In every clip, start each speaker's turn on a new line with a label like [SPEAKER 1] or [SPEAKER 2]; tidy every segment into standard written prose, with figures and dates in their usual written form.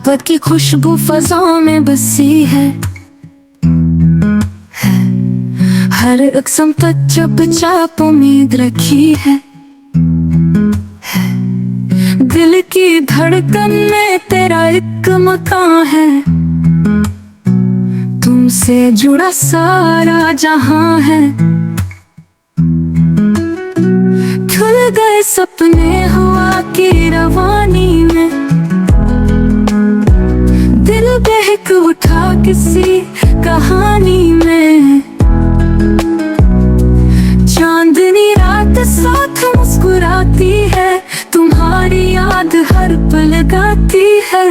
[SPEAKER 1] मोहब्बत की खुशबू फज़ाओं में बसी है। हर अक्सम पर चुपचाप उम्मीद रखी है। दिल की धड़कन में तेरा एक मकान है। तुमसे जुड़ा सारा जहां है। खुल गए सपने हवा की रवानी में। दिल बहक उठा किसी कहानी में। चांदनी रात साथ मुस्कुराती है। तुम्हारी याद हर पल गाती है।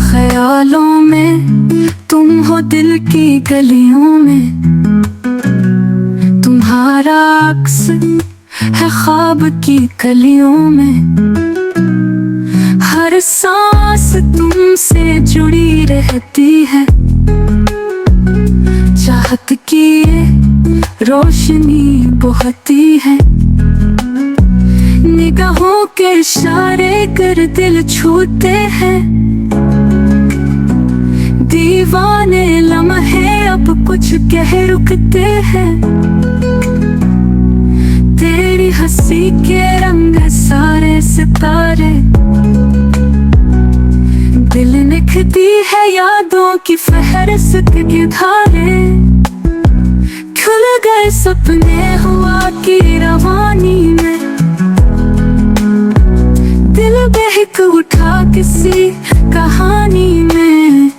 [SPEAKER 1] ख्यालों में तुम हो दिल की गलियों में। तुम्हारा अक्स है ख्वाब की कलियों में। हर सांस तुमसे जुड़ी रहती है। चाहत की रोशनी बहती है। निगाहों के इशारे कर दिल छूते हैं। दीवाने लम्हे अब कुछ कह रुकते हैं। तेरी हंसी के रंग सारे सितारे। दिल लिखती है यादों की फहरिस्त की धारे। खुल गए सपने हुआ की रवानी में। दिल बहक उठा किसी कहानी में।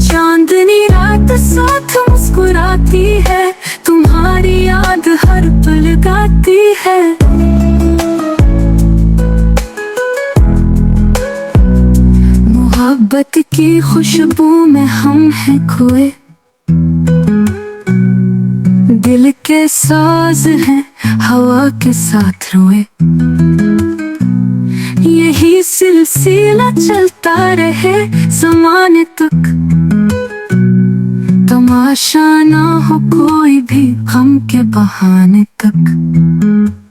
[SPEAKER 1] चांदनी रात साथ मुस्कुराती है। तुम्हारी याद हर पल गाती है। मोहब्बत की खुशबू में हम हैं खोए। दिल के साज हैं हवा के साथ रोए। यही सिलसिला चलता रहे ज़माने तक। तमाशा ना हो कोई भी गम के बहाने तक।